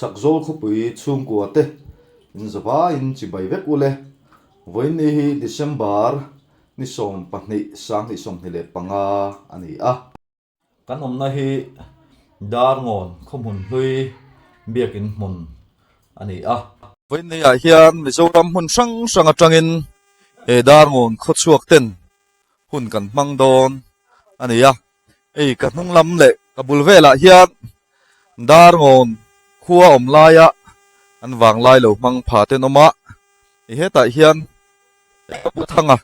sak zol khu pui chung kwa te in zaba in chi bai vek ule voin ni hi December ni som pahni sang ni som ni le panga ani a kan om na hi dar ngon khom hun hlui biakin mun ani a voin ni a hian mizoram hun sang sang atangin dar ngon kho chuak ten hun kan mang don ani a kan hnung lam le kabul vela hian dar ngon khuwa om laia an wang lai lo mang pha ten oma heta hian thanga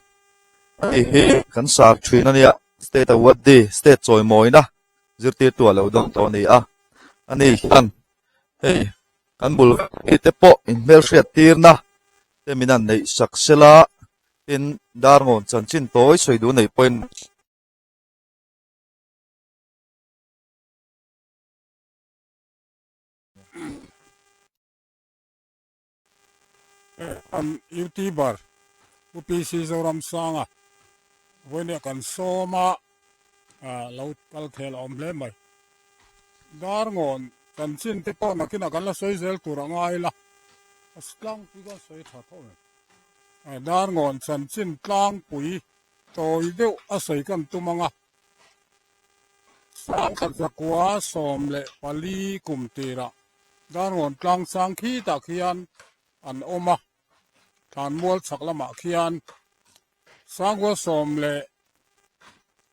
he kan sak thrin ania state award day state choi moina zirti tu lo dong to ni a ani hian kan bul te po in mel hriat tirna te minan nei saksela in dar ngon chanchin toy soidu nei point YouTuber UPC zoram sanga voine kan soma laut kal thel om le mai dar ngon kan chin te po nakina kan la soi zel turanga ila aslang piga soi tha tho dar ngon chan chin tlang pui toi deu asoi kan tumanga sang khat zakwa som le pali kum tira dar ngon tlang sang khi ta khian an oma than mual chaklama khian sangwa som le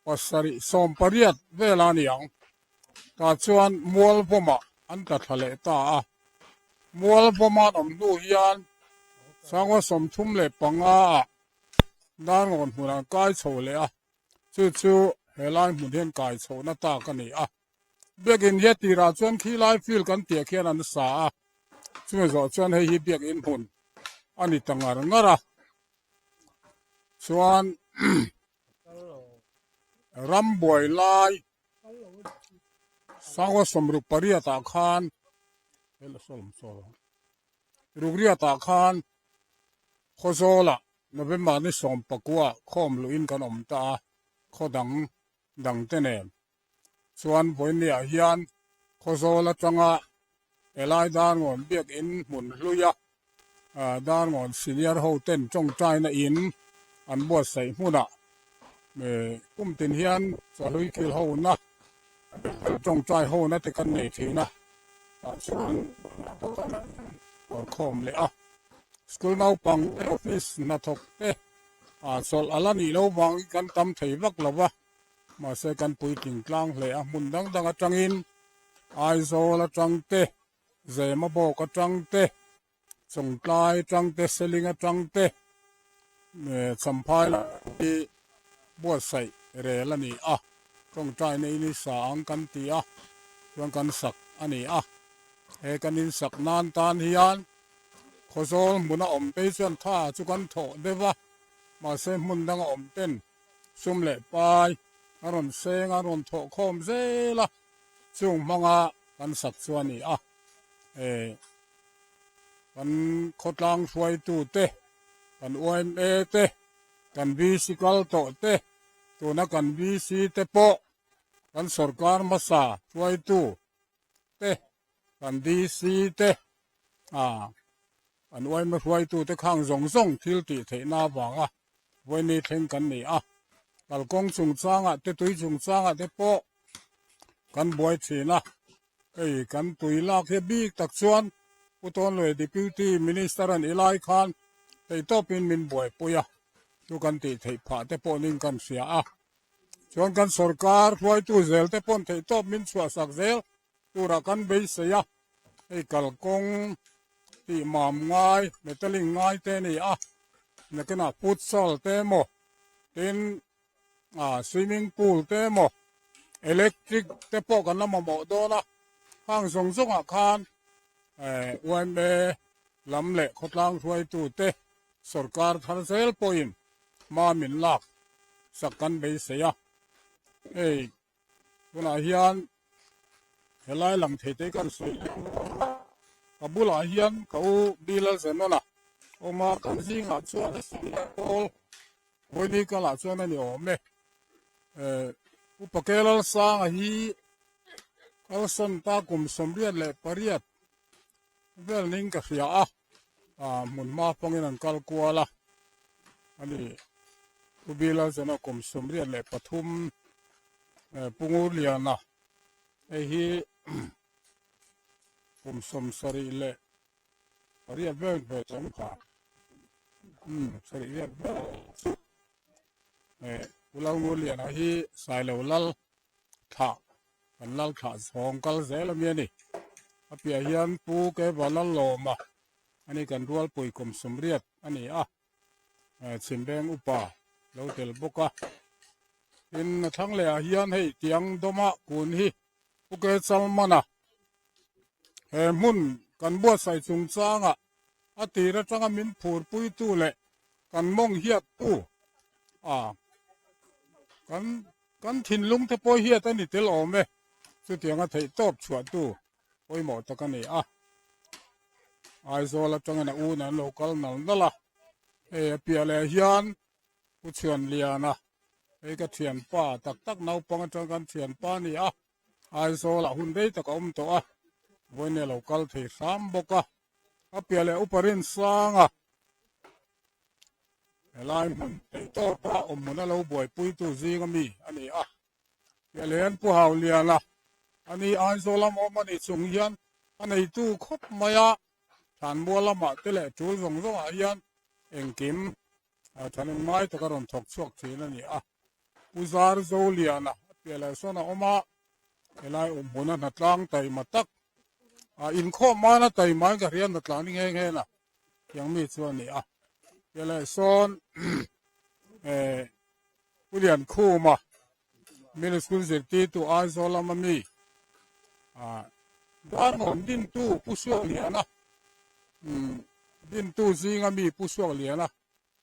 pasari som pariat velaniang ta chuan mual poma an ta thale ta a mual poma om nu hian sangwa som thum le panga a dar ngon hunan kai chole a chu helai mun kai chho na ta ka ni a begin yeti ra chuan khi lai fil kan tia khian an sa a chu zo chuan hei hi bek in hun ani tangar ngara chuan ramboi lai sangwa somru paria ta khan rugria ta khan khozola november ni som pakua khom lu in kan om ta khodang dang tene chuan voini a hian khozola tanga elai dan ngon biak in mun hluya dar ngon senior ho ten chong trai na in an bo sai huna me kum tin hian chalui kil ho na chong trai ho na te kan nei thina or khom le a school nau pang office na thok te sol alani lo wang kan tam thei vak lawa ma se kan pui ting tlang le a mun dang dang atangin ai zo la tang te zema bo ka tang te chong tlai tang te seling a tang te champhai la ti bo sai re la ni a chong trai nei ni sa ang kan ti a chuan kan sak ani a he kan in sak nan tan hian khozol muna om pe chuan tha chu kan tho dewa ma se mun dang om ten sum le pai aron seng aron tho khom zela chung manga kan sak chuan ni a kan khotlang hruai tu te kan OMA te kan bicycle to te tuna kan BC te po kan sarkar masa hruai tu te kan DC te an OMA hruai tu te khang zong zong thil ti theina wanga voini thleng kan ni a kalkong chung changa te tui chung changa te po kan boi thina kan tui lak he bik tak chuan uton le deputy minister an Elai Khan thei topin min boi puya tu kan ti thei pha te po ning kan sia a chuan kan sarkar hruai tu zel te pon thei top min chua sak zel tura kan bei sia kalkong ti mam ngai metaling ngai te ni a nakena futsal te mo tin swimming pool te mo electric te po kan lama mo dona hang zong zong a khan OMA lam le khotlang hruai tu te sarkar thar zel poin ma min lak sakkan bei seya tuna hian helai lang thei te kan sui kabula hian kau bilal zenona oma kan zinga chuan ol voini kala chuan ani ome upakelal sang hi kalsan ta kum somriat le pariat เรื่องนี้ก็เสียหมุนมาฟังนันกัลกัวละอันนี้กูบีลาจะนักกรมสมเรียนเลยปทุมปุงูเลียนะไอ้ฮีกรมสมสรีเลยเรียบเรียบไปจังค่ะสรีเรียบกูเล่างูเลียนะฮีสายเหลวลัลท่ากันลัลท่าสองกัลเซลเมียนี่เปียเฮียนปูเก็บวันลัลโลมาอันนี้กันรัวปุยกรมสมเรียนอันนี้ชิมแบงอุปาเราเตลบกะอินทั้งเลยเฮียนให้เตียงดมากุนฮีปุกเกซัลมานะมุนกันบัวใส่จุงจางตีระจังมินผูดปุยตู้เลยกันมองเฮียตู้กันถิ่นลุงทะปอยเฮียตันนี่เตลอมเมสุดเตียงไทยตบชวดตู้ปอยหมดตะกันนี่ไอโซละจังนะอูนั่นโลกัลนั่นนั่นละเปียเลยเฮียนผู้เชียนเลียนะก็เชียนป้าตักนาวปังจังกันเชียนป้านี่ไอโซละหุ่นได้ตะกอมตัววันนี้เรากัลที่สามบกเปียเลยอุปรินสร้างลายมันตัวป้ามันเราบ่อยปุยตู้ซีก็มีอันนี้เปียเลยผู้หาเลียนะอันนี้ไอโซละมันนี่ส่งเฮียนอันนี้ตู้คบมายาฉันบัวละมาเตะจูส่งเฮียนเอ็งกิมฉันไม่ตะการันทกชกทีนั่นนี่อุซาร์โซเลียนะเปียเลยส่วนมาลายบุญนัดล้างไตมาตักอินข้อมานะไตไม้ก็เรียนนัดล้างนี่แง่ๆนะยังมีส่วนนี้เปียเลยส่วนผู้เรียนคู่มามิลสกุลเสตีตัวไอโซลามามีด้านของดินตู้ผู้ช่วยเลียนะดินตู้ซีงมีผู้ช่วยเลียนะ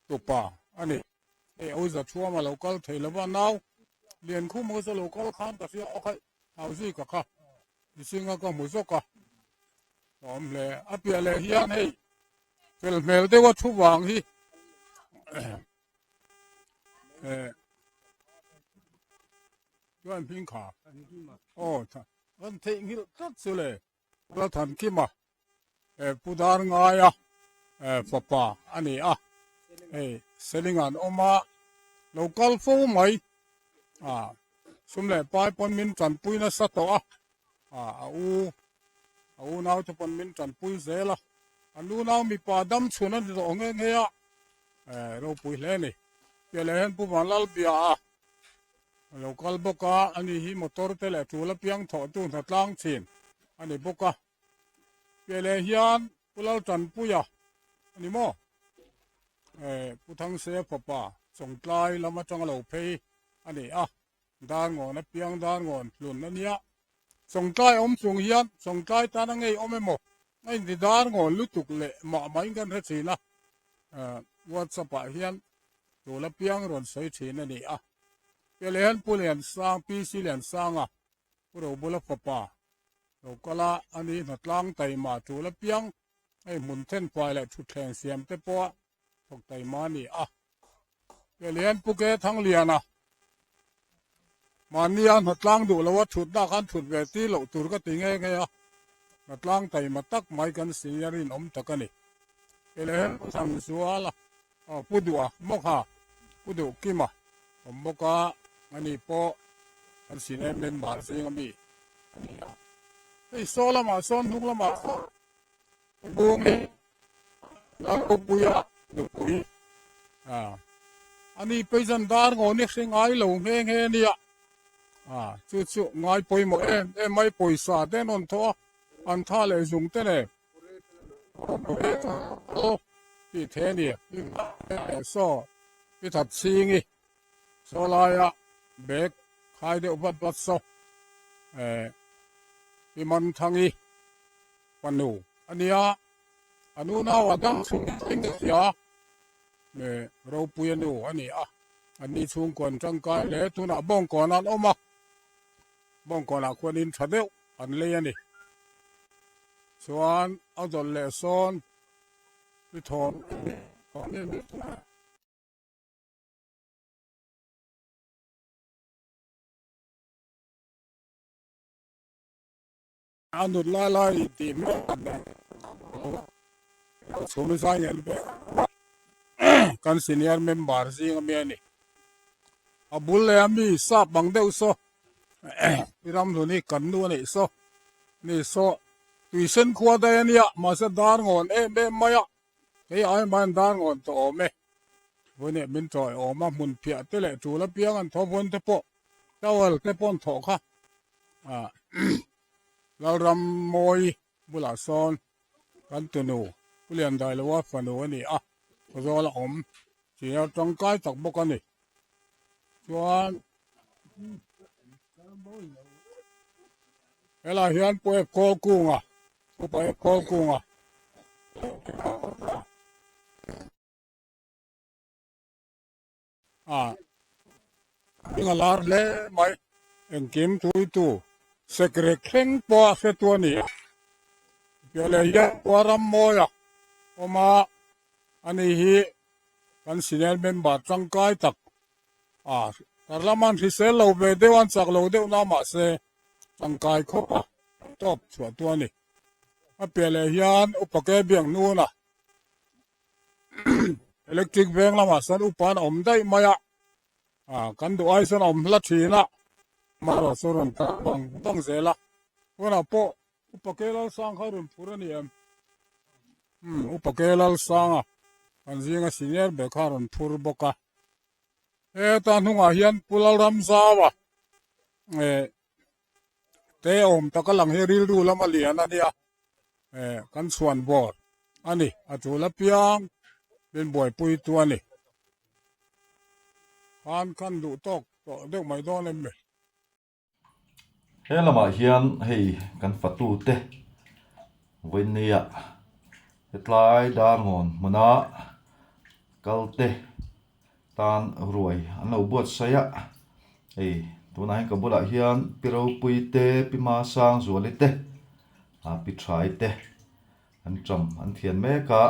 ตัวป่าอันนี้เอาจะชัวมาเราก็เทเลบ้านเราเรียนคู่มือจะเราก็ข้ามแต่เสียโอเคเอาสิก็ค่ะดิซิงก็มือสกผมเลยเปียเลยเฮียนี่เป็นเมลได้ว่าทุกวันที่ย้อนพิงขาท่านวันที่งี้ตัดสิเลยเราทันกี่มาผู้ดารงายป้าอันนี้เซลิงานออกมาเรากัลฟูไหมสมเลยไปปนมินจันปุยนะสัตว์เอานาวจะปนมินจันปุยเสละอันนู้นาวมีป่าดำชวนนั่นจะองเงี้ยเราปุยเล่นี่เปลี่ยนผู้มาลัลเบียเรากัลบกอันนี้ฮิมอเตอร์เตะจูละเพียงถอดตู้ถัดล่างชินอันนี้บกเปลี่ยนฮิอันผู้ลัลจันปุยอันนี้มั้ผู้ทั้งเสียป้าส่งไลน์แล้วมาจังเราเพย์อันนี้ด้านงอนเพียงด้านงอนหลุนนั่นเนี่ยส่งไลน์ส่งเฮียนส่งไลน์ตานังไงไม่หมดไอ้ที่ด้านงอนลุตุกเละมาไม่กันเสียนะวัดสปะเฮียนตัวละเพียงรอนใส่ชีนั่นนี่เปลี่ยนผู้เรียนสร้างปีสี่เรียนสร้างผู้เราบุลป้าเราก็ละอันนี้ถัดล่างไตมาตัวละเพียงไอ้หมุนเท่นไฟและชุดแข่งเสียมเตปะตกไตมานี่เรียนปุกเกทั้งเรียนมันนี่หัดล้างดูแล้วว่าชุดด้ากันชุดเวทีเหล่าตัวก็ติงไงหัดล้างไตมาตักไม้กันสีรินตะกันนี่เรียนสั่งสัวละพูดดูมกฮาพูดดูกี่มาผมบอกว่าอันนี้พออันสีเนี่ยเป็นบาสีก็มีไอ้โซละมาโซนทุกละมาบุ้งแล้วก็ปุยดูปุยอันนี้ไปจันดาร์งอนี่สิงไงลงเงี้ยเนี่ยจู่ๆไงปุยหมดไม่ปุยสาเดนอนทัวอันท่าเลยจุงเต้เนี่ยพี่เทนี่โซ่พี่ทัดซิงโซลายเบกใครเดี๋ยวบัดโซ่พี่มันทางนี้วันนู้อันนี้อันนู้นเอาดังสุดจริงๆเราปุยนู้อันนี้อันนี้ช่วงก่อนจังกายเลยทุนบ้องก่อนนั้นออกมาบ้องก่อนควรอินชัดเดียวอันเลยนี่ส่วนเอาจนเลสอนไปถอนอันนู้นไล่ตีไม่ได้ số mới sai nhận về kan senior member gì ngắm anh à bul le ami sa bằng đâu so piram rồi này cần luôn này so tùy sinh qua đây anh ya mà sẽ đan ngon em mày cái ai mà đan ngon to ôm với này mình trời ôm mà muốn phía thế lệ chủ là phía anh thọ vốn thế po tao thế po thọ ha àเรารำมวยบุลาซอนกันตุนูผู้เรียนได้แล้วว่าฝันวันนี้อ่ะก็รอละอมเสียจังกายตักบกันนี่ส่วนเวลาเฮียนไปโคกุ้งอ่ะไปโคกุ้งอ่ะยังลาเล่ไหมเอ็งกิมตุยตูเสกเรกเข่งปอเสตัวนี้เดี๋ยวเลยยังวารำมวยอ่ะออกมาอันนี้ฮีกันสิเนลเป็นบาดจังกายตักแต่ละมันที่เสลเราไปเดี๋ยววันสักเราเดี๋ยวน้ำมาเสจังกายครบตบส่วนตัวนี้มาเปลี่ยนเลยยันอุปกรณ์เบี่ยงนู่นน่ะอิเล็กทริกเบี่ยงละมาสันอุปกรณ์อมได้ไหมกันดูไอ้สันอมละทีนะมาเราส่วนต้องเสียละวันน่ะพออุปกรณ์เราสร้างเขารุ่นพูดนี่อุปกรณ์เราสร้างกันจริงๆสิเนี่ยเบิกเขารุ่นพูดบอกว่าตอนหัวเฮียนปุลรำซาวะเตะอมตะกลังเฮริลดูแล้วมาเลียนนะเนี่ยกันส่วนบอดอันนี้อาจุลเปียงเป็นบ่อยปุยตัวนี่คันดูตกเด็กไม่โดนเลยมั้ยเฮ้ละมาเฮียนเฮ้กันฟัตูเตวันนี้อะเฮ็ดลายดานงอนมนะกัลเตตานรวยอันเราบวชเสียตัวนั้นก็บุละเฮียนปิเราปุยเตปิมาสร้างสวนเตปิทรายเตอันจำอันเทียนเมกะ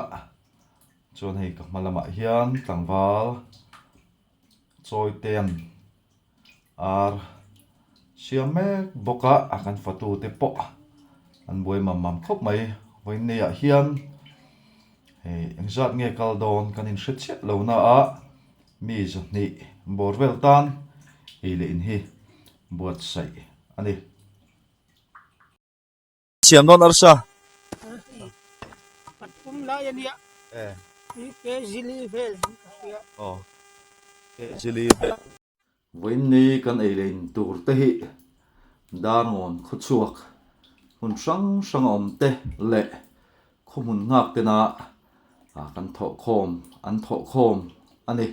จนให้กับมาละมาเฮียนต่างวาลจอยเตียนเชียเมกบกะกันฟัตูเตปะอันบวยมัมครบไหมวันนี้เฮียนอังจัดเงกัลดอนกันอินเชิดเช็ดเหล่าน่ะมีจุดนี้บอร์เวลตันเลนฮีบวชใส่อันนี้เสียมนอนอาร์ซาปัดปุ่มละยันเนี่ยนี่เกจิลีเฟลอ๋อเกจิลีเฟลวันนี้กันเลนตูร์เตหิดานอนขุดชวกหุ่นช่างอมเตเละขมุนงักเตนะกันถกโคมอันนี้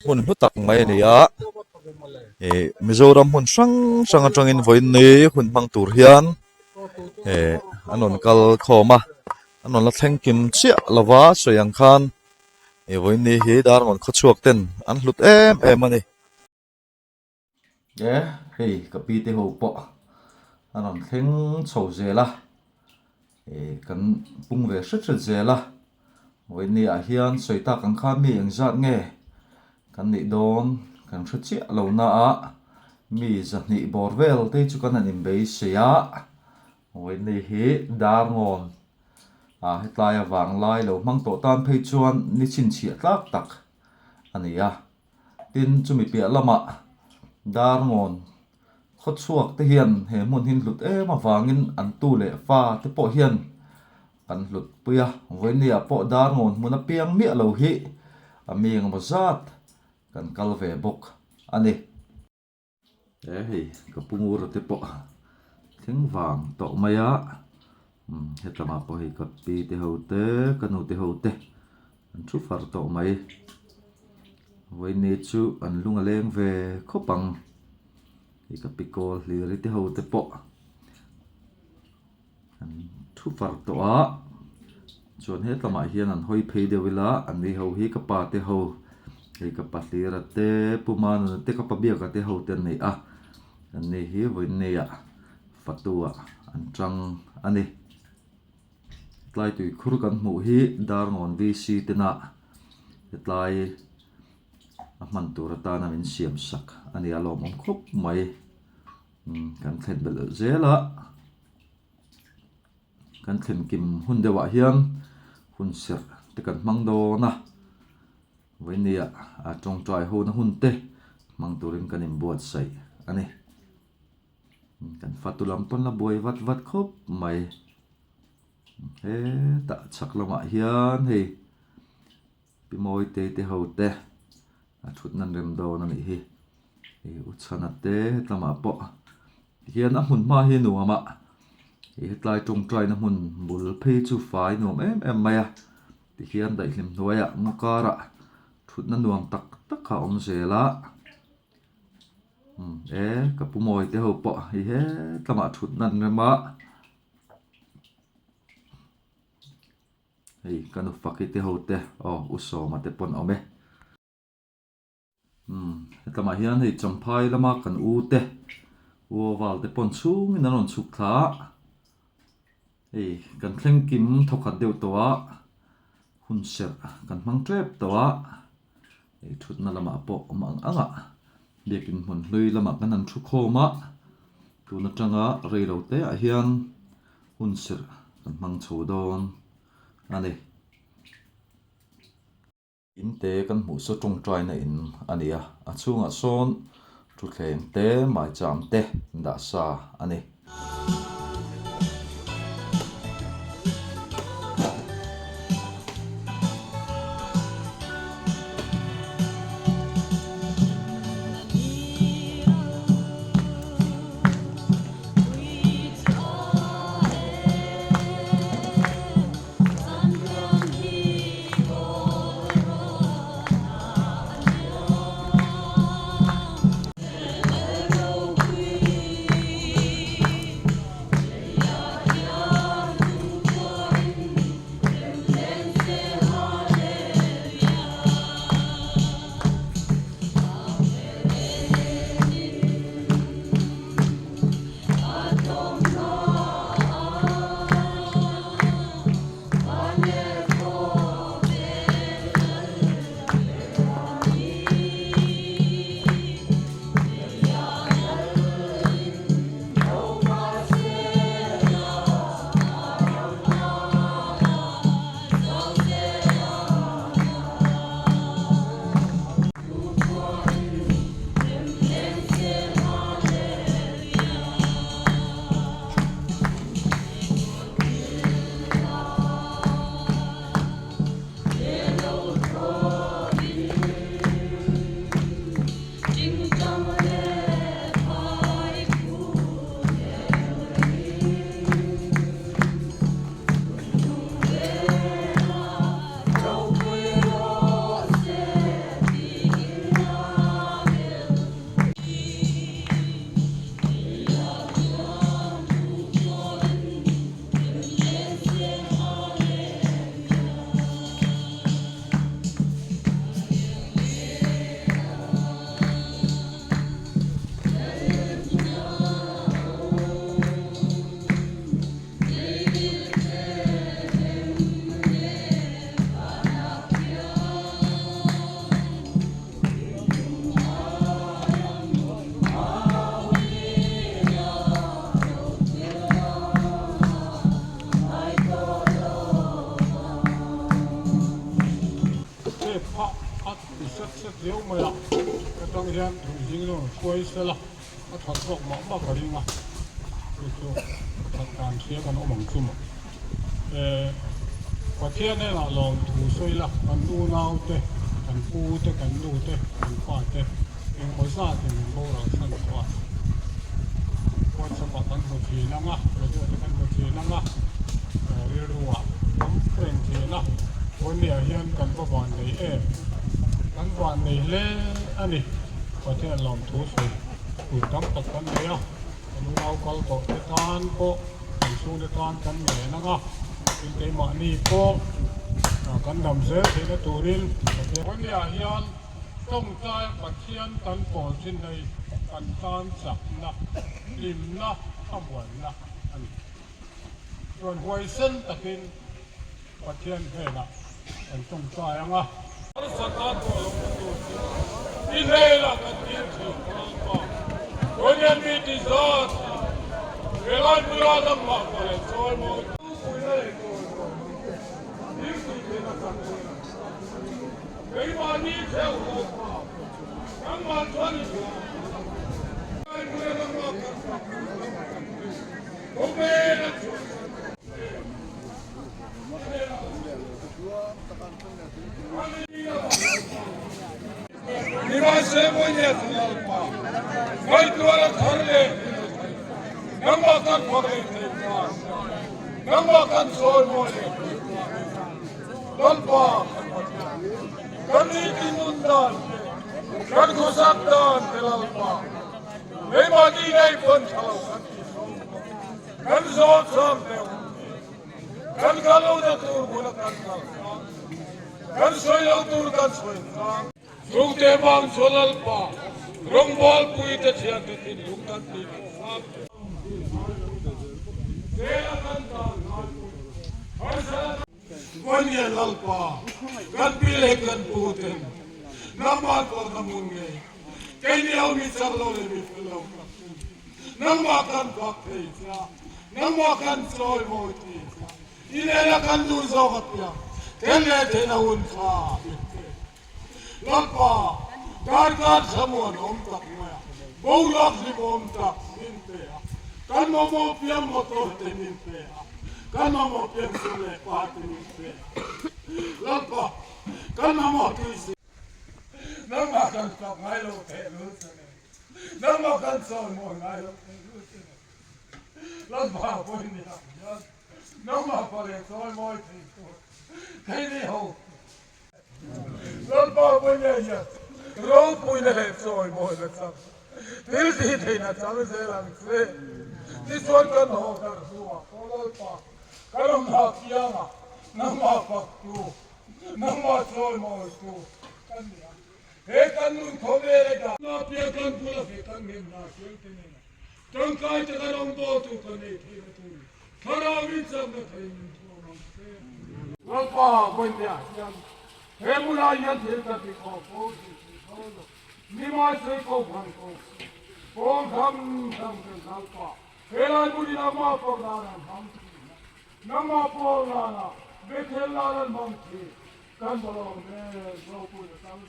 หุ่นพุตักไม่เนี่ยมิโซรัมหุ่นช่างจังอินวันนี้หุ่นบังตูร์เฮียนอันนั้นกัลโคมาอันนั้นละแทงกิมเชี่ยละวะสวยยังคันวันนี้เฮดาร์มันขุดชวกเต็นอันหลุดมันนี่กับปีเตหัวปะอันนั้นแทงโฉเจละกันปุ่งเวชเจละวันนี้เฮียนสวยตากันข้ามีอย่างจัดเงกันนี่โดนกันชุดเชี่ยเหล่านั้นมีจัดนี่บอร์เวลที่จุกันนิมเบย์เสียวันนี้เฮดาร์งอนเฮตลายวางลายเหล่ามังโตตานเพจวนนิชินเฉียดลักตักอันนี้ตินจุมีเปียละมะดาร์งอนขดสวกเทียนเหมุนหินหลุดมาวางินอันตู้เละฟ้าที่ปอเฮียนกันหลุดเปียวันนี้ปอดาร์งอนมุนเปียงเมียเหล่าฮีมีงมาจัดกันกัลเวบกอันนี้กับปุ่งอุรที่ปอถึงวางโตมายะเฮตมาปอกับปีเตหัวเตกันหูเตหัวเตอันชุฟาร์โตมายวันนี้ชูอันลุงอเลงเวขบังกับปิโกลีริเตหัวเตปออันชุฟาร์โตจนเฮตมาเฮียนันหอยเพย์เดวิลาอันนี้หัวฮีกับปาเตหัวกับปัตลีระเตปุมานเตกับปะเบียกับเตหัวเตนี่อันนี้ฮีวันนี้ฟัตัวอันจังอันนี้ไล่ตุยครุกันหมู่ฮีดาร์งอนวีซีเตนะไล่มันตัวรัตานามินเสียมสักอันนี้อารมณ์ครบไหมกันเทนเบลเจละ kan thlen kim hun dewa hian hun ser te kan mang do na voinia a tong trai ho na hun te mang turin kan in buat sai ani kan fatulam pon la boi vat khop mai he ta chak lama hian hei pimoi te ho te a thut nan rem do na ni hi uchana te tlama po hian a hmun ma hi nuama tlai tong trai na hmun bul phei chu fai nuam em mai a ti hian dai hlim hnuaia ngakara thut na nuam tak tak kha om zela kapumoi te ho po hi he tlama thut nan rema hei kanu fakhi te ho te usoma te pon ome tlama hian hei champhai lama kan u te wal te pon chung in anon chuk thla kan thleng kim thokhat deuh towa hun ser kan hmang trep towa thut na lama po mang anga biakin hmun hlui lama kan an thu khoma tuna tanga reilo te a hian hun ser kan hmang chho don ani in te kan hmu so tong trai na in ania a chunga sawn thutthleng te mai cham te da sa ani Nếu mà lọ trong cái gian thùng dính rồi quay sẽ lọ nó thật rộng mỏng mà phải đi mà thật cảm xế còn nó mỏng chung và thiên này là lòng thủ xây là cần u nào tê cần u tê cần u tê cần khoa tê nhưng có xa thì mình vô là sẵn khoa quan trọng là cần một chỉ năng á rồi tôi cần một chỉ năng á rồi rồi à nắm quen chỉ năng vấn đề hiện cần có vấn đề emกันวันนี้เล่อันนี้ประเทศลมทุสิถูกต้องตัดกันเลยอ่ะเราก็ตกในทานโปสู้ในทานกันเหนื่อยนะครับเป็นเกมนี่โปกันดำเสือที่ในตูรินวันนี้ยันต้องใจปัจเจียนกันปอดชิ้นในกันทานสักนะริมนะข้าวหวานนะอันนี้ส่วนหวยเส้นตะกินปัจเจียนเท่นะกันต้องใจอ่ะInela katieti kalpa. Onyan mi dizat. Velan murada makale. Soal mo. निवासे मोने तुलपा कोई द्वारा घर ले नंबर कर पकड़े थे नंबर कर सोल मोने तुलपा कनी की मुंडन कर घुसकदान तुलपा नहीं बाकी नहीं बन चलो कर जोर सामने कर गालों ने दूर बोला कर सोया दूर कर सोया Rung te bang solal pa, rung bol pui te chiang te tin rung tan ti. Konya lal pa, kan pile kan putin, namat ko namunge, kini au mi sarlo le mi filo. Namakan bakte siya, namakan soy moti siya, inela kan du zogat ya, kene te na unsa. Lalpa, karkar samuan tak moya, baulat di tak mintea, kan mau piam motor te mintea, kan mau piam sule pati mintea. Lalpa, kan mau tuisi, nama kan tak ngailo te lusane, nama kan somo ngailo te lusane. Lalpa poini ya, nama pare somo te tu, kini ho. Lalpa punya ya, roh punya soy boy leksak. Dil di na chame se lang se. Diswan kan ho kar suwa, lalpa. Karam ha kiyama, nama paktu, nama soy boy tu. Kanya. He kanun thobere ka. Na pia kan pula he kan nem na selte ne. Tangkai te karam bo tu kane the tu. Kharawin sam na thein tu nam se. Lalpa punya ya. He mula yan thil ka ti ko ko ni ma se ko bhan ko tham ke salpa he la muli na ma ko na tham na ma po na be thel la ran mam thi kan bolo me ro pu na sam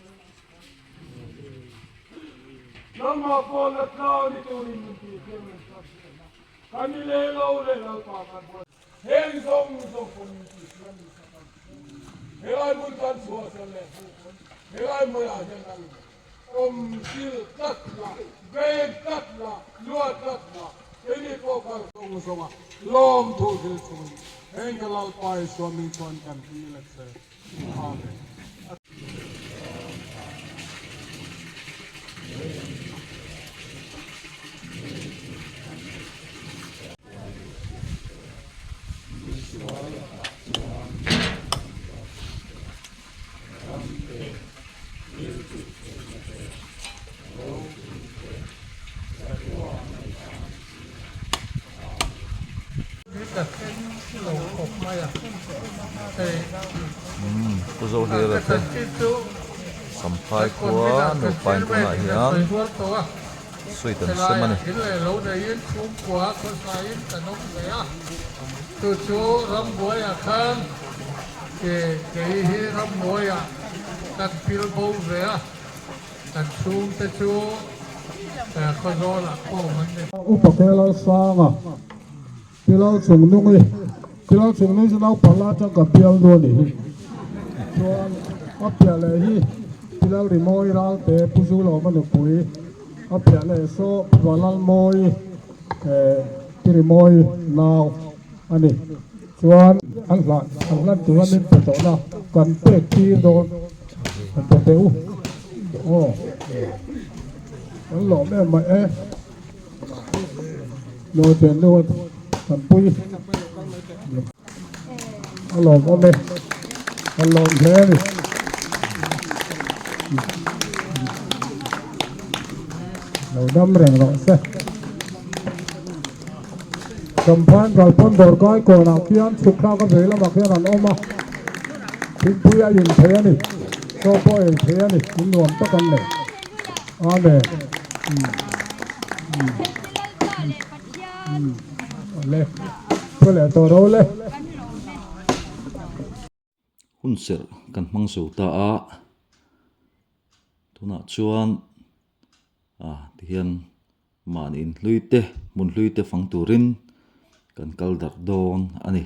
na ma po la ka ni to ni ti ke me sa kan ni le lo le la pa kan bo he zong ko ni ti san ni sa he ai mun kan so sa le he ai mo ya jan na sil tatla be tatla lo tatla ini ko ka so so ma lom thu sil so hen ka lal pai so mi kon kan ti le se amen cô dâu here là thế sắm phai quá nụ bánh cũng lại hiang suy tận xem anh tu chú ram boy à khan cái hi ram boy à đặt pil bầu về à đặt chung te chú khó rồi là cô mình upakela sama pilau chung nung ni pilau chung nung sinau pala chang ka pial do ni chuan apia le hi pilau ri moi ral te pusu lo man pui apia le so walal moi ri moi now ani chuan an lan tuan min pe to na kan pe ti do kan pe te u o an lo me ma no chen no kan pui an lo mo me an lo thế ni lo dam reng lo se Sampan kalpon dorkai ko na kian sukha ka vela ma kian an oma tin puya yin the ni so po yin the ni in nuam ta kan le amen le to le to ro le hun ser kan mang so ta a tuna chuan ti hian man in hluite mun hluite fang turin kan kal dar don ani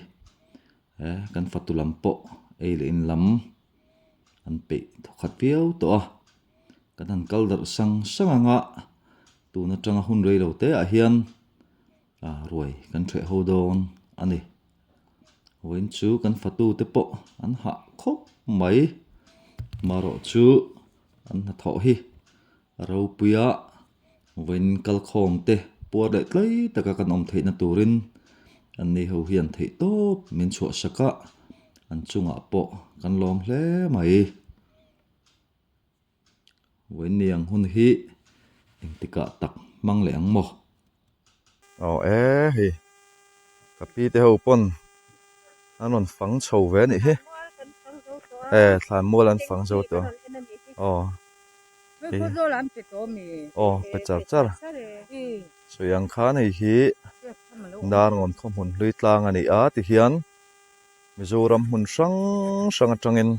kan fatulam po eile in lam an pe khat piau to a kan han kal dar sang sanganga tuna tanga hun rei lo te a hian ruai kan thre ho don ani wen chu kan fatu te po an ha khop mai maro chu an ha tho hi ro puya wen kal khom te por le tlai taka kan om theina turin an ni ho hian thei top min chua saka an chunga po kan lom hle mai wen niang hun hi engtika tak mang le ang mo hi kapi te ho pon anon phang chho ve ni hi thlan mo lan phang zo to pe char char soyang kha nei hi dar ngon khom hun lui tlang ani a ti hian mizoram hun sang atangin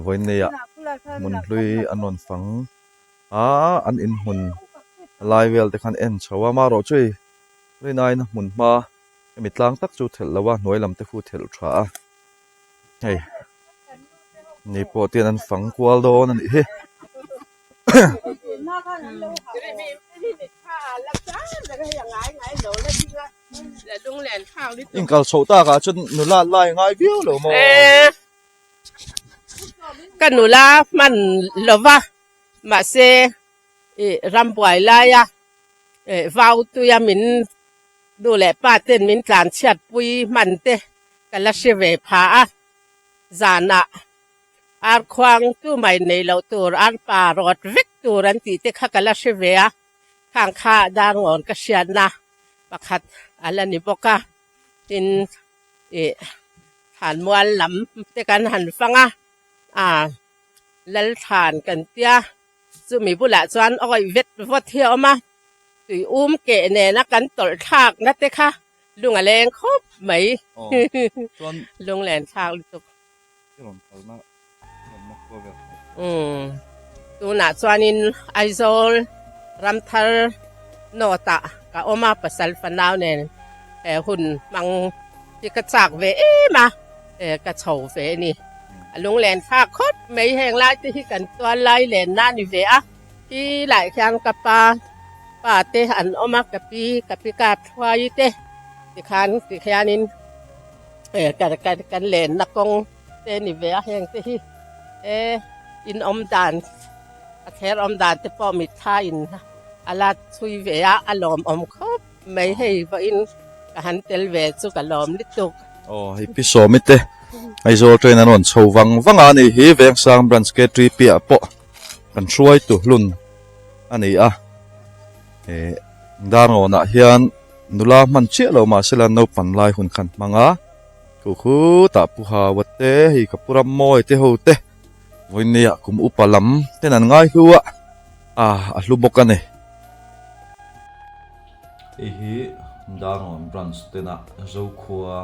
voin ne ya mun lui anon phang an in hun lai vel te khan en chawa ma ro chui lui nai na mun ma mi tlang tak chu thel lawa noi lam te fu thel tha ni po tian an phang kwal do an hi in kal chho ta ka chun nu la lai ngai biu lo mo kan nu la man lova ma se ram boi la ya vau tu ya min du le pa ten min tlan chat pui man te kan la se ve pha a zana ar khwang tu mai nei lo tur ar pa rot vek tur an ti te kha kan la se ve a khang kha dar ngon ka sian na pakhat ala ni boka tin han mual lam te kan han fanga lal than kan tia chu mi bula chuan oi vet vot hiao ma tui ke ne na kan tol thak na te kha lunga leng khop mai lung len thak tu tu na chuanin aizol ramthar nota ka oma pasal fanau ne hun mang ti ka chak ve ma ka chho ve ni lung len thak khot mai heng lai ti kan tua lai len na ni ve a ti lai kyang ka pa te an oma ka pi ka thwai te ti khanin kan len na kong te ni ve a heng te hi in om dan a kher om dan te po mi tha in ala chui ve a alom om khop mai hei va in ka han tel ve chu ka lom li tuk hi pi so mi te ai zo train anon chho wang ani hi veng sang branch ke tri pia po kan hruai tu hlun ani a dar ngona hian nula man che lo ma sela no pan lai hun khan manga khu ta pu ha watte hi kapuram moi te ho te voinia kum upalam tenan ngai huwa a hlu bokane hi dar ngon branch tena zo khua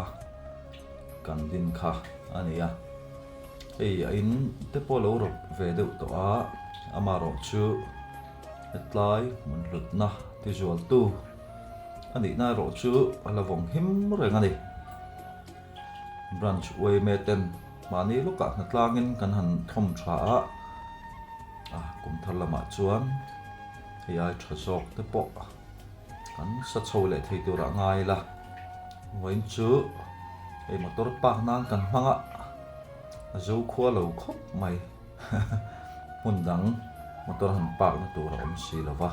kan din kha ania in te polo ro ve deuh to a amaro chu hetlai mun lut na ti zual tu ani na ro chu alavong him reng ani branch way meten mani luka natlangin kan han thom tha kum thalama chuan ai thasok te po kan sa chole thei tu ra ngai la wain chu motor pa nan kan hmanga zo khua lo khop mai hundang motor han pa na tur om si lova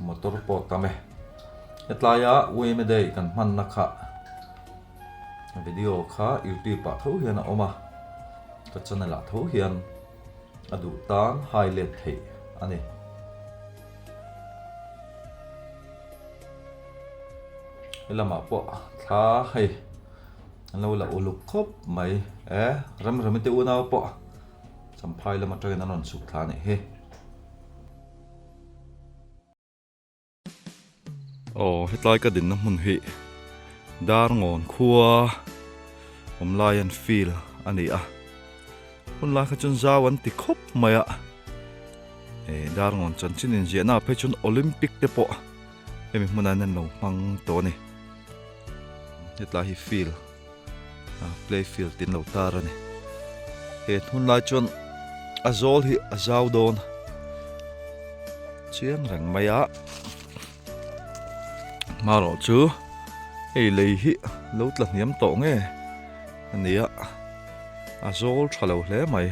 motor po tame etlaya we me dei kan man na kha video kha youtube pa tho hian oma ka channel a tho hian adu tan highlight thei ani lama po tha hei lo la uluk khop mai ram te una po samphai lama train anon suk tha ne he hetlai ka din na mun hi dar ngon khua lion feel ani a hun la kha chun zawan ti khop maya dar ngon chan chin in jena pe chun olympic te po emi hmuna nan lo mang to ni hetla hi feel play field tin lo tar ani he hun la chun azol hi azaw don chiang rang maya maro chu ei lei hi lo tla niam to nge ania azol thalo hle mai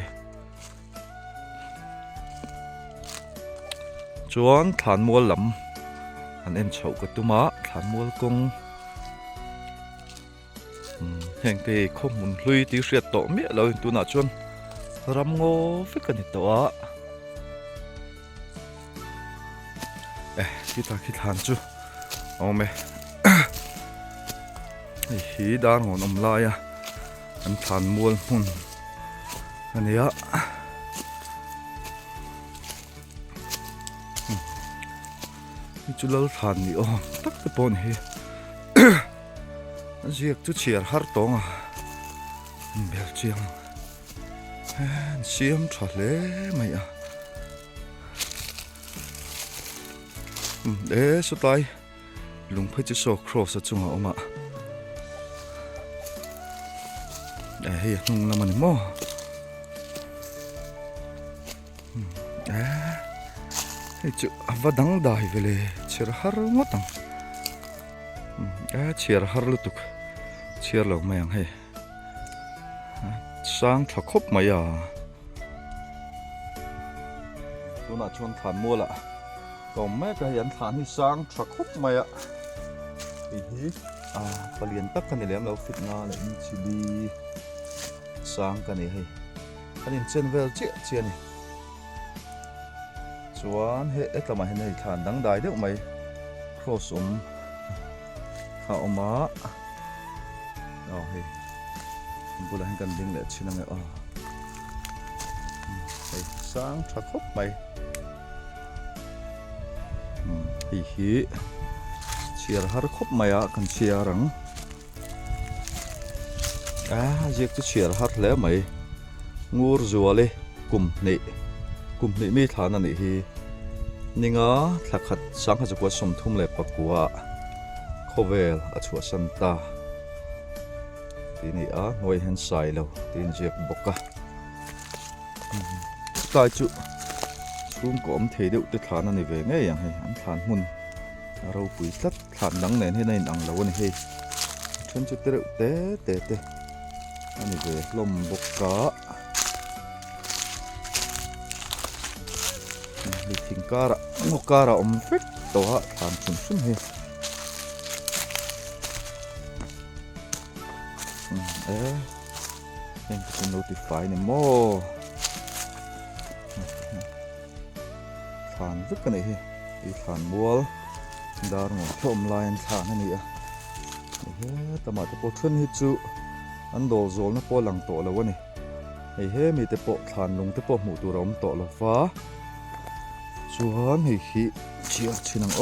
chuan than mual lam an em chho ka tuma than mual kong heng te khom mun hlui ti hriat to me lo tu na chuan ram ngo fikani to a kita than chu ome hi dar ngon la ya an than mual hun ania chu lo than ni tak te pon hi ziek chu chiar har tonga bel chiang siam thale mai a sutai lung phai chu so cross chunga oma hei nung lamani mo hei chu avadang dai vele chir har ngotang chir har lutuk chir lo mayang hei sang thakop maya tuna chon than mola kom me ka yan than hi sang thakop maya hi palian tak kan lem lo fit na le chili sang kan ni hei kanin chen vel chi chi ni chuan he etama he nei than dang dai deuh mai cross kha oma hei bula han kan ding le china nge hei sang thakop mai hi chiar har khop maya kan chiarang jek chu chiar har hle mai ngur zuale kum nei mi thana ni hi ninga thakhat sang ha chakwa som thum le pakua khovel achua santa tini ngoi hen sai lo tin jek boka tai chu chung kom thei deuh te thana ni ve nge yang hei an than mun ro pui tlat than dang nen he nei ang lo ni hei thun chu te ani ve lom boka ni thingkara ngokara fek to ha than sun he em sẽ notify ni mo than rất cái này hi than mual dar ngo thom line than ani a tama te po thun hi chu an dol zol na po lang to lo wani he mi te po than lung te po mu tu rom to lo fa chuan hi chiar chinang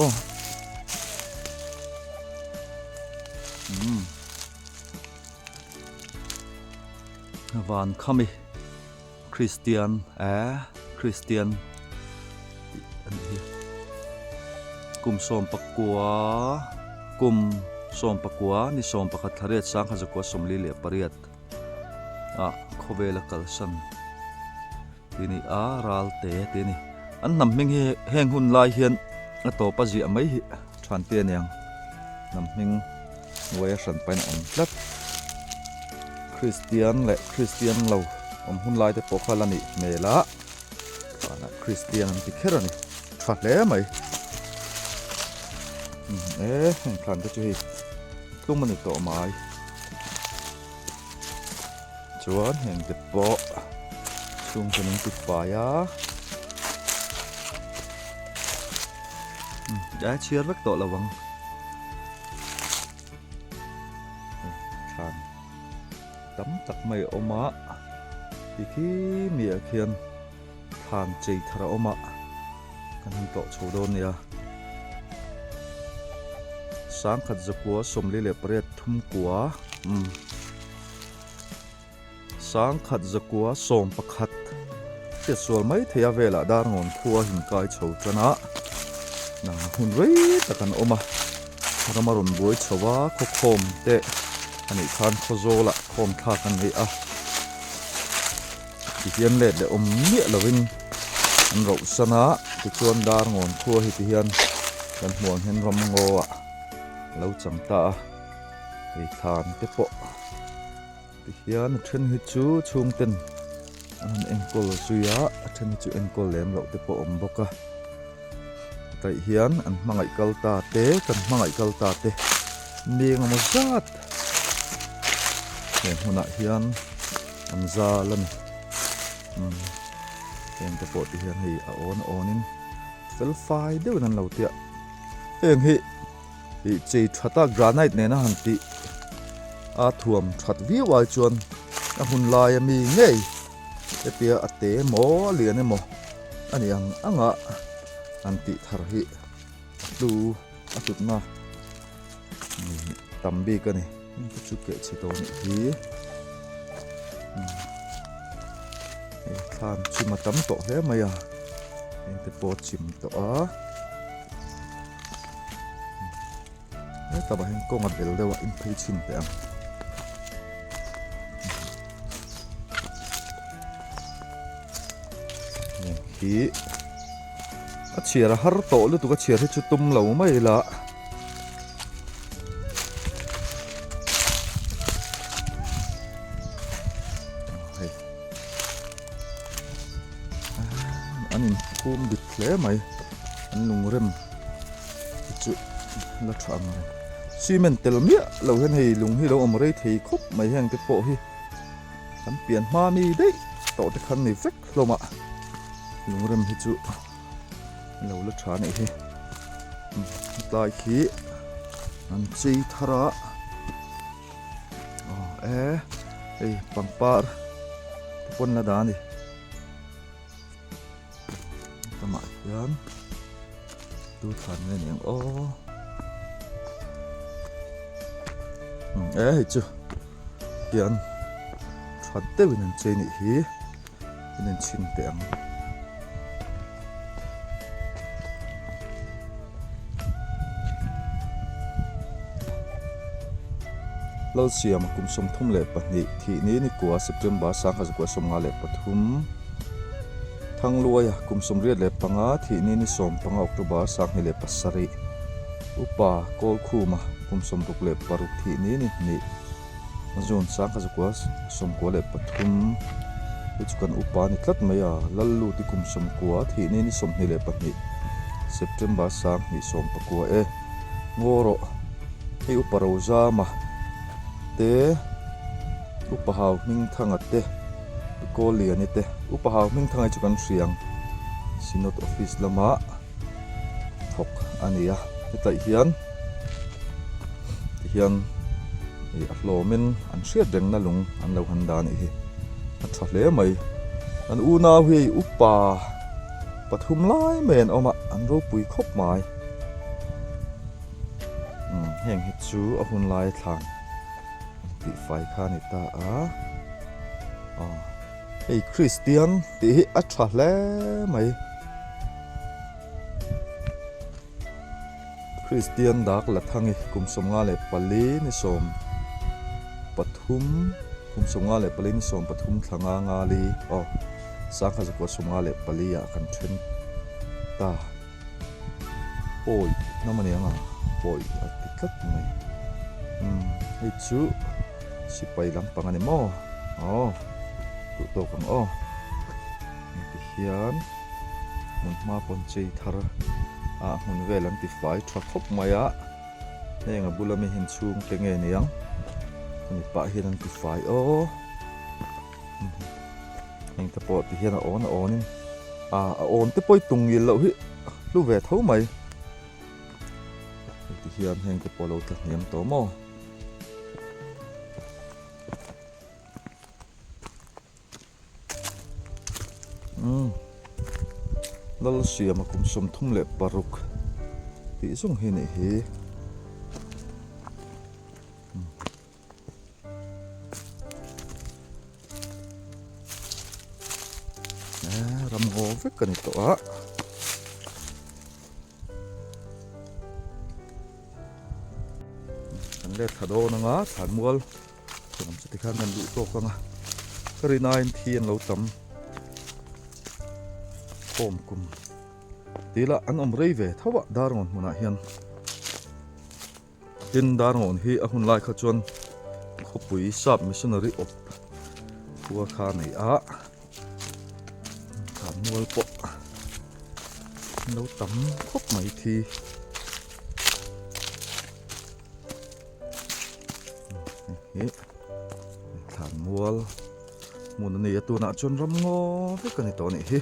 van khami Christian kum som pakua ni som pakhat tharet sang kha jakwa somli le pariat khovela kalsan tini ral te tini an nam ming hi heng hun lai hian to pa ji amai hi than te nyang nam ming ngoya san pain tlat Christian lo hun lai te pokhalani mela ana Christian ti kherani thatle mai than te chu hi tumani to mai chuan heng te po chung chaning ti pa ya đã chia rất to lawang than tắm tak mai oma thì khi mía khiên than chỉ thara oma kan to chu don ya sáng khát giấc của sôm lê lệ bẹt thum của sáng khát giấc của sôm bạc khát cái số mấy thì về là đa ngon thua hình cái chầu cho nó na hun rei ta kan oma ramaron boi chawa kho khom te ani khan khozola khom tha kan hei a ti hian le le om mia lovin an ro sana ti chuan dar ngon thua hi ti hian kan hmuang hen ram ngo a lo chang ta hei than te po ti hian then hi chu chung ten an enkol suya then hi chu enkol lem lo te po om boka tại hiền anh mang lại câu ta tế cần mang lại câu ta tế miệng một sát hiện hôm nay hiền anh ra lần hiện cái bộ thì hiền thì ổn in fel phai đều nên lâu tiệt hiện thì chỉ thoát ta granite này nó hẳn tị thuầm thoát vía vài chuồn nó hun lai mi ngay cái bia tế mỏ liền em mỏ anh ăn ạ anti tharhi tu atut na tambi ka ni chu ke chito ni hi khan chu ma tam to he maya te po chim to a ta ba hen ko ngat bel dewa in phei chin te am hi chia ra har to lu tu ka chia chu tum lo mai la anh kum bit hle mai an lung rem chu la thang cement tel mia lo hen hei lung hi lo om rei thei khop mai hang te po hi kan pian ma mi dei to te khan ni vek lo ma lung rem hi chu lâu lướt trà này thì tại khí anh chi thara bằng par quân là đá đi ta mặc yan tu thần lên những chưa yan thoát tới bên trên này thì bên trên tiền lâu xia mà cũng sống thum lệ bát nhị thì ní của September sáng khai của sống ngã lệ bát thum thang luai cũng sống riết lệ panga thì ní sống panga October sáng hi lệ bát sari upa kol khu mà cũng sống tục lệ paruk thì ní mà zon sáng khai của sống của lệ bát thum thì chỉ cần upa ní cắt mấy lalu thì cũng sống của thì ní sống hi lệ bát nhị September sáng hi sống bát của ngoro hi upa roza mà te upahau ming thanga te ko lian te upahau ming thanga chu kan riang sinot office lama thok ania tai hian atlomin an hriat reng na lung an lo han dan hi a tha hle mai an una hui upa pathum lai men oma an ro pui khop mai heng hi chu a hun lai thang ti fai khan ta Christian ti atha le mai Christian dak la thangi kum somnga le pali ni som pathum kum somnga le pali ni som pathum thanga nga li sakha ko somnga le pali ya kan then ta oi namani anga oi atikat mai hi chu sipai lampang ani mo tu to kang ti hian mun ma pon chei thar mun velan ti fai thak khop maya nenga bulami hin chung tenge niang ni pa hian ti fai eng ta po ti hian on in on te poi tungil lo hi lu ve tho mai ti hian heng te po lo ta niam to mo lal sia ma kum som thum le paruk ti sung hi ni hi ngô vết cái này tổ á anh để thà đô nó ngã thà mua thì làm sao khăn ngăn đủ to không à cái này nãy thiên lâu tắm ôm cùng tí là anh rây về tháo vợ đa ngon muốn hiền tin đa ngon hi ahun lai khát chuan khopui sap missionary op tua kha này á thả mua bộ nấu tắm khóc mấy thì thả mua muốn này tu nã chôn rắm ngô cái này to này hi